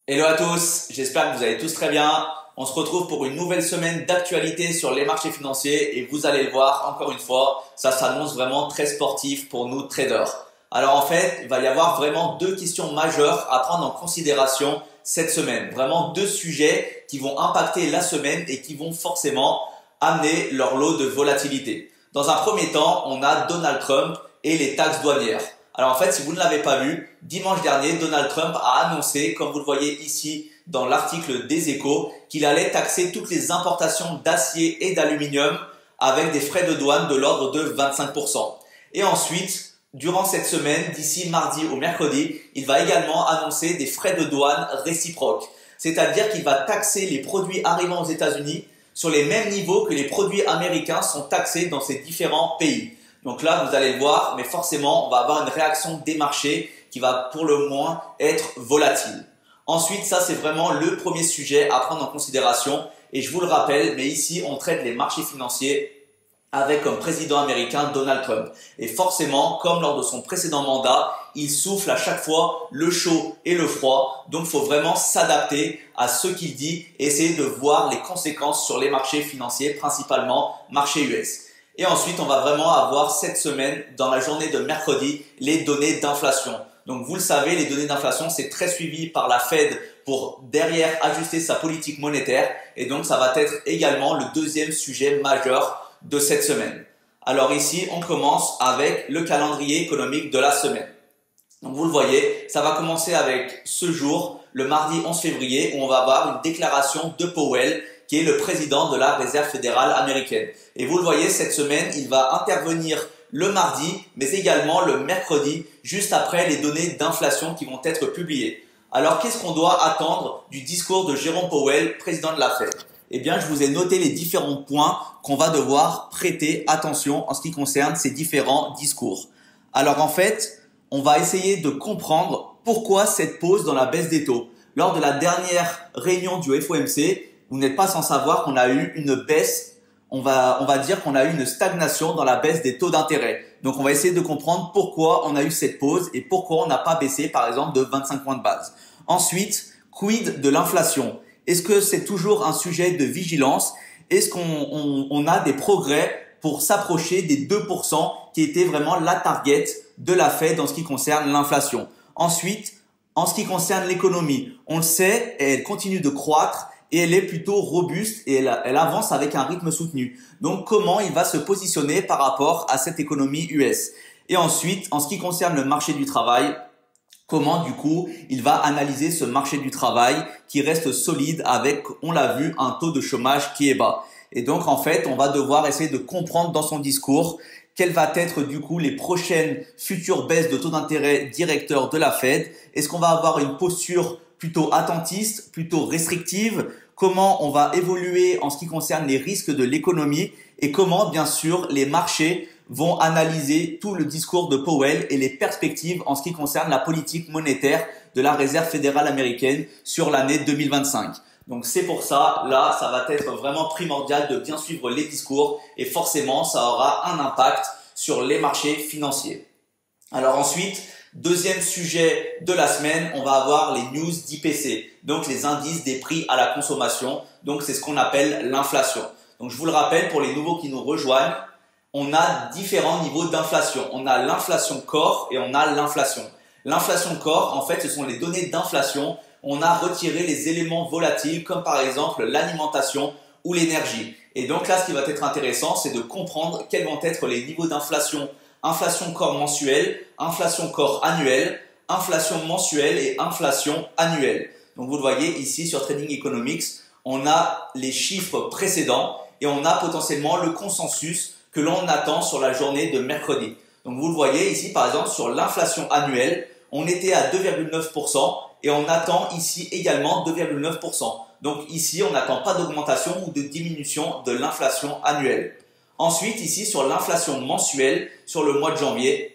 Hello à tous, j'espère que vous allez tous très bien. On se retrouve pour une nouvelle semaine d'actualité sur les marchés financiers et vous allez le voir, encore une fois, ça s'annonce vraiment très sportif pour nous traders. Alors en fait, il va y avoir vraiment deux questions majeures à prendre en considération cette semaine. Vraiment deux sujets qui vont impacter la semaine et qui vont forcément amener leur lot de volatilité. Dans un premier temps, on a Donald Trump et les taxes douanières. Alors en fait, si vous ne l'avez pas vu, dimanche dernier, Donald Trump a annoncé, comme vous le voyez ici dans l'article des Échos, qu'il allait taxer toutes les importations d'acier et d'aluminium avec des frais de douane de l'ordre de 25%. Et ensuite, durant cette semaine, d'ici mardi au mercredi, il va également annoncer des frais de douane réciproques. C'est-à-dire qu'il va taxer les produits arrivant aux États-Unis sur les mêmes niveaux que les produits américains sont taxés dans ces différents pays. Donc là, vous allez le voir, mais forcément, on va avoir une réaction des marchés qui va pour le moins être volatile. Ensuite, ça c'est vraiment le premier sujet à prendre en considération. Et je vous le rappelle, mais ici, on traite les marchés financiers avec comme président américain Donald Trump. Et forcément, comme lors de son précédent mandat, il souffle à chaque fois le chaud et le froid. Donc, il faut vraiment s'adapter à ce qu'il dit et essayer de voir les conséquences sur les marchés financiers, principalement marché US. Et ensuite, on va vraiment avoir cette semaine, dans la journée de mercredi, les données d'inflation. Donc, vous le savez, les données d'inflation, c'est très suivi par la Fed pour derrière ajuster sa politique monétaire. Et donc, ça va être également le deuxième sujet majeur de cette semaine. Alors ici, on commence avec le calendrier économique de la semaine. Donc, vous le voyez, ça va commencer avec ce jour, le mardi 11 février, où on va avoir une déclaration de Powell, qui est le président de la Réserve fédérale américaine. Et vous le voyez, cette semaine, il va intervenir le mardi, mais également le mercredi, juste après les données d'inflation qui vont être publiées. Alors, qu'est-ce qu'on doit attendre du discours de Jérôme Powell, président de la Fed? Eh bien, je vous ai noté les différents points qu'on va devoir prêter attention en ce qui concerne ces différents discours. Alors, en fait, on va essayer de comprendre pourquoi cette pause dans la baisse des taux. Lors de la dernière réunion du FOMC, vous n'êtes pas sans savoir qu'on a eu une baisse, on va dire qu'on a eu une stagnation dans la baisse des taux d'intérêt. Donc, on va essayer de comprendre pourquoi on a eu cette pause et pourquoi on n'a pas baissé, par exemple, de 25 points de base. Ensuite, quid de l'inflation? Est-ce que c'est toujours un sujet de vigilance? Est-ce qu'on a des progrès pour s'approcher des 2% qui était vraiment la target de la Fed en ce qui concerne l'inflation? Ensuite, en ce qui concerne l'économie, on le sait, elle continue de croître et elle est plutôt robuste et elle avance avec un rythme soutenu. Donc, comment il va se positionner par rapport à cette économie US? Et ensuite, en ce qui concerne le marché du travail, comment du coup il va analyser ce marché du travail qui reste solide avec, on l'a vu, un taux de chômage qui est bas. Et donc, en fait, on va devoir essayer de comprendre dans son discours quelles vont être du coup les prochaines futures baisses de taux d'intérêt directeurs de la Fed. Est-ce qu'on va avoir une posture plutôt attentiste, plutôt restrictive? Comment on va évoluer en ce qui concerne les risques de l'économie et comment, bien sûr, les marchés vont analyser tout le discours de Powell et les perspectives en ce qui concerne la politique monétaire de la Réserve fédérale américaine sur l'année 2025. Donc, c'est pour ça, là, ça va être vraiment primordial de bien suivre les discours et forcément, ça aura un impact sur les marchés financiers. Alors ensuite, deuxième sujet de la semaine, on va avoir les news d'IPC, donc les indices des prix à la consommation. Donc, c'est ce qu'on appelle l'inflation. Donc, je vous le rappelle, pour les nouveaux qui nous rejoignent, on a différents niveaux d'inflation. On a l'inflation corps et on a l'inflation. L'inflation corps, en fait, ce sont les données d'inflation. On a retiré les éléments volatiles comme par exemple l'alimentation ou l'énergie. Et donc là, ce qui va être intéressant, c'est de comprendre quels vont être les niveaux d'inflation. Inflation corps mensuelle, inflation corps annuelle, inflation mensuelle et inflation annuelle. Donc vous le voyez ici sur Trading Economics, on a les chiffres précédents et on a potentiellement le consensus que l'on attend sur la journée de mercredi. Donc vous le voyez ici par exemple sur l'inflation annuelle, on était à 2,9% et on attend ici également 2,9%. Donc ici on n'attend pas d'augmentation ou de diminution de l'inflation annuelle. Ensuite, ici, sur l'inflation mensuelle, sur le mois de janvier,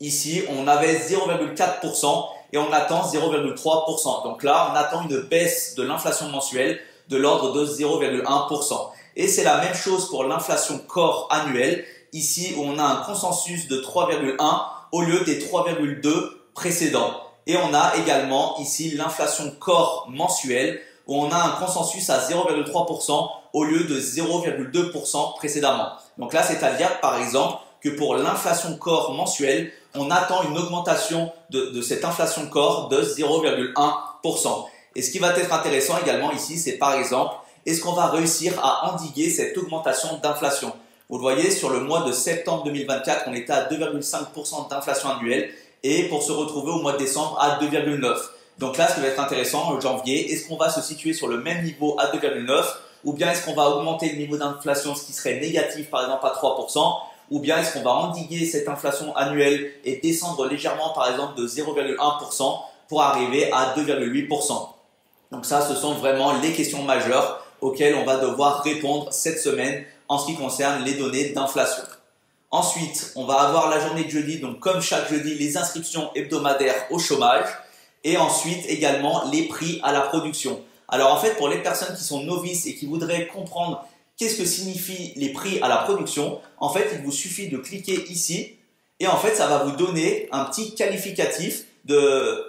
ici, on avait 0,4% et on attend 0,3%. Donc là, on attend une baisse de l'inflation mensuelle de l'ordre de 0,1%. Et c'est la même chose pour l'inflation corps annuelle, ici, où on a un consensus de 3,1 au lieu des 3,2 précédents. Et on a également ici l'inflation corps mensuelle où on a un consensus à 0,3% au lieu de 0,2% précédemment. Donc là, c'est-à-dire par exemple que pour l'inflation corps mensuelle, on attend une augmentation de cette inflation corps de 0,1%. Et ce qui va être intéressant également ici, c'est par exemple, est-ce qu'on va réussir à endiguer cette augmentation d'inflation? Vous le voyez, sur le mois de septembre 2024, on était à 2,5% d'inflation annuelle et pour se retrouver au mois de décembre à 2,9%. Donc là, ce qui va être intéressant, en janvier, est-ce qu'on va se situer sur le même niveau à 2,9 ou bien est-ce qu'on va augmenter le niveau d'inflation, ce qui serait négatif par exemple à 3%, ou bien est-ce qu'on va endiguer cette inflation annuelle et descendre légèrement par exemple de 0,1% pour arriver à 2,8%. Donc ça, ce sont vraiment les questions majeures auxquelles on va devoir répondre cette semaine en ce qui concerne les données d'inflation. Ensuite, on va avoir la journée de jeudi, donc comme chaque jeudi, les inscriptions hebdomadaires au chômage et ensuite également les prix à la production. Alors en fait, pour les personnes qui sont novices et qui voudraient comprendre qu'est-ce que signifient les prix à la production, en fait, il vous suffit de cliquer ici et en fait, ça va vous donner un petit qualificatif de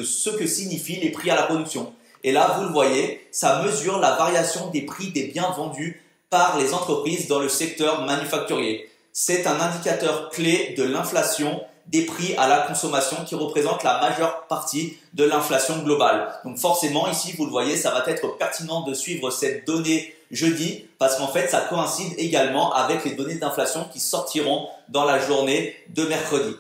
ce que signifient les prix à la production. Et là, vous le voyez, ça mesure la variation des prix des biens vendus par les entreprises dans le secteur manufacturier. C'est un indicateur clé de l'inflation des prix à la consommation qui représente la majeure partie de l'inflation globale. Donc forcément, ici, vous le voyez, ça va être pertinent de suivre cette donnée jeudi parce qu'en fait, ça coïncide également avec les données d'inflation qui sortiront dans la journée de mercredi.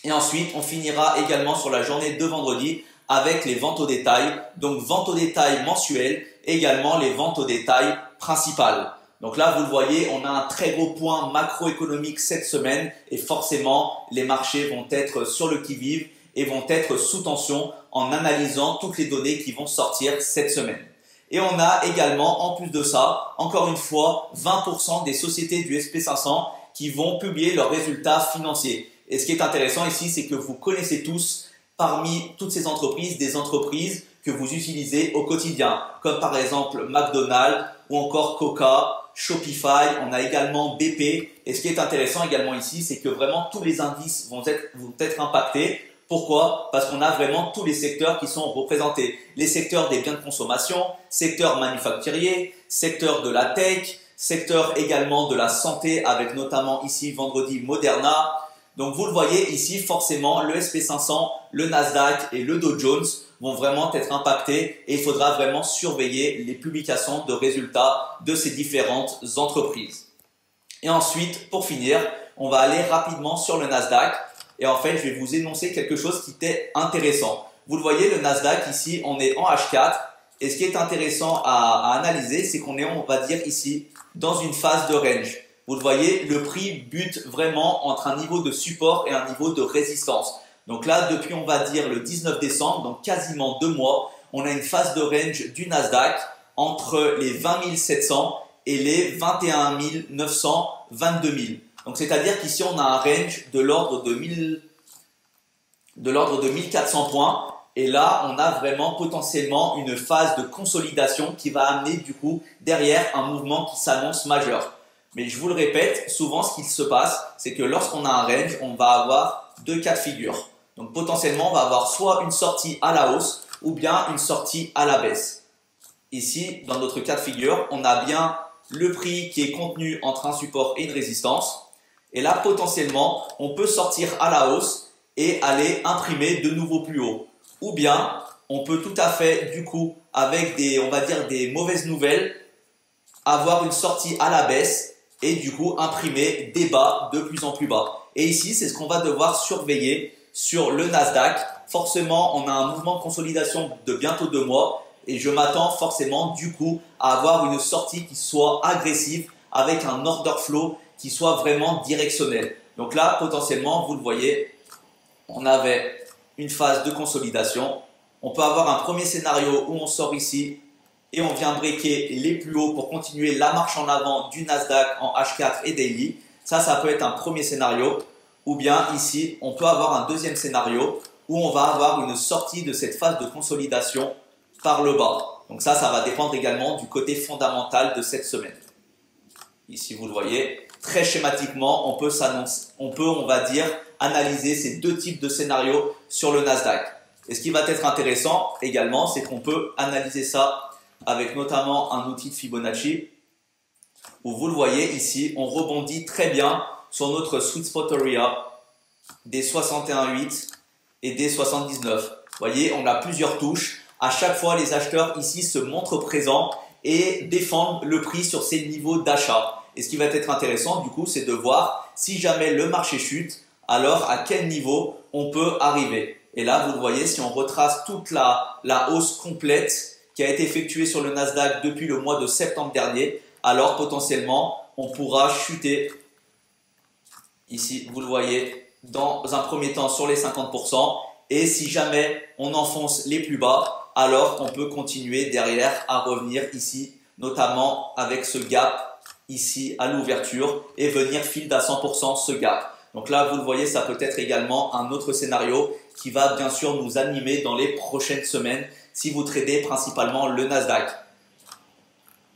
Et ensuite, on finira également sur la journée de vendredi avec les ventes au détail. Donc, ventes au détail mensuelles, également les ventes au détail principales. Donc là, vous le voyez, on a un très gros point macroéconomique cette semaine et forcément, les marchés vont être sur le qui-vive et vont être sous tension en analysant toutes les données qui vont sortir cette semaine. Et on a également, en plus de ça, encore une fois, 20% des sociétés du SP500 qui vont publier leurs résultats financiers. Et ce qui est intéressant ici, c'est que vous connaissez tous, parmi toutes ces entreprises, des entreprises que vous utilisez au quotidien, comme par exemple McDonald's ou encore Coca, Shopify, on a également BP. Et ce qui est intéressant également ici, c'est que vraiment tous les indices vont être impactés. Pourquoi? Parce qu'on a vraiment tous les secteurs qui sont représentés. Les secteurs des biens de consommation, secteur manufacturier, secteur de la tech, secteur également de la santé avec notamment ici vendredi Moderna. Donc vous le voyez ici, forcément, le SP500, le Nasdaq et le Dow Jones vont vraiment être impactés et il faudra vraiment surveiller les publications de résultats de ces différentes entreprises. Et ensuite, pour finir, on va aller rapidement sur le Nasdaq et en fait, je vais vous énoncer quelque chose qui était intéressant. Vous le voyez, le Nasdaq ici, on est en H4 et ce qui est intéressant à analyser, c'est qu'on est, on va dire ici, dans une phase de range. Vous le voyez, le prix bute vraiment entre un niveau de support et un niveau de résistance. Donc là, depuis, on va dire, le 19 décembre, donc quasiment 2 mois, on a une phase de range du Nasdaq entre les 20 700 et les 21 900, 22 000. Donc, c'est-à-dire qu'ici, on a un range de l'ordre de 1400 points. Et là, on a vraiment potentiellement une phase de consolidation qui va amener du coup derrière un mouvement qui s'annonce majeur. Mais je vous le répète, souvent ce qui se passe, c'est que lorsqu'on a un range, on va avoir 2 cas de figure. Donc potentiellement, on va avoir soit une sortie à la hausse ou bien une sortie à la baisse. Ici, dans notre cas de figure, on a bien le prix qui est contenu entre un support et une résistance. Et là, potentiellement, on peut sortir à la hausse et aller imprimer de nouveau plus haut. Ou bien, on peut tout à fait, du coup, avec on va dire des mauvaises nouvelles, avoir une sortie à la baisse et du coup imprimer des bas de plus en plus bas. Et ici, c'est ce qu'on va devoir surveiller sur le Nasdaq. Forcément, on a un mouvement de consolidation de bientôt 2 mois et je m'attends forcément du coup à avoir une sortie qui soit agressive avec un order flow qui soit vraiment directionnel. Donc là, potentiellement, vous le voyez, on avait une phase de consolidation. On peut avoir un premier scénario où on sort ici et on vient breaker les plus hauts pour continuer la marche en avant du Nasdaq en H4 et daily. Ça peut être un premier scénario. Ou bien ici, on peut avoir un deuxième scénario où on va avoir une sortie de cette phase de consolidation par le bas. Donc ça va dépendre également du côté fondamental de cette semaine. Ici, vous le voyez, très schématiquement, on va dire, analyser ces deux types de scénarios sur le Nasdaq. Et ce qui va être intéressant également, c'est qu'on peut analyser ça avec notamment un outil de Fibonacci où vous le voyez ici, on rebondit très bien sur notre sweet spot area des 61,8 et des 79. Vous voyez, on a plusieurs touches. À chaque fois, les acheteurs ici se montrent présents et défendent le prix sur ces niveaux d'achat. Et ce qui va être intéressant, du coup, c'est de voir si jamais le marché chute, alors à quel niveau on peut arriver. Et là, vous le voyez, si on retrace toute la hausse complète qui a été effectuée sur le Nasdaq depuis le mois de septembre dernier, alors potentiellement, on pourra chuter, ici, vous le voyez, dans un premier temps sur les 50%. Et si jamais on enfonce les plus bas, alors on peut continuer derrière à revenir ici, notamment avec ce gap ici à l'ouverture et venir fill à 100% ce gap. Donc là, vous le voyez, ça peut être également un autre scénario qui va bien sûr nous animer dans les prochaines semaines si vous tradez principalement le Nasdaq.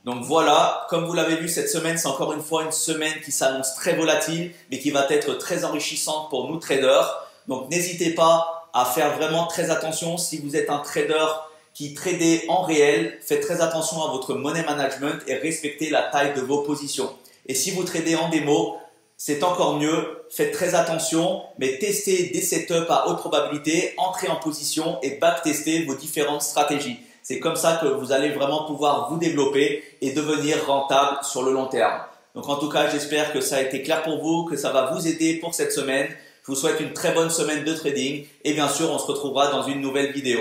Donc voilà, comme vous l'avez vu, cette semaine, c'est encore une fois une semaine qui s'annonce très volatile, mais qui va être très enrichissante pour nous traders. Donc n'hésitez pas à faire vraiment très attention. Si vous êtes un trader qui tradez en réel, faites très attention à votre money management et respectez la taille de vos positions. Et si vous tradez en démo, c'est encore mieux. Faites très attention, mais testez des setups à haute probabilité, entrez en position et backtestez vos différentes stratégies. C'est comme ça que vous allez vraiment pouvoir vous développer et devenir rentable sur le long terme. Donc en tout cas, j'espère que ça a été clair pour vous, que ça va vous aider pour cette semaine. Je vous souhaite une très bonne semaine de trading et bien sûr, on se retrouvera dans une nouvelle vidéo.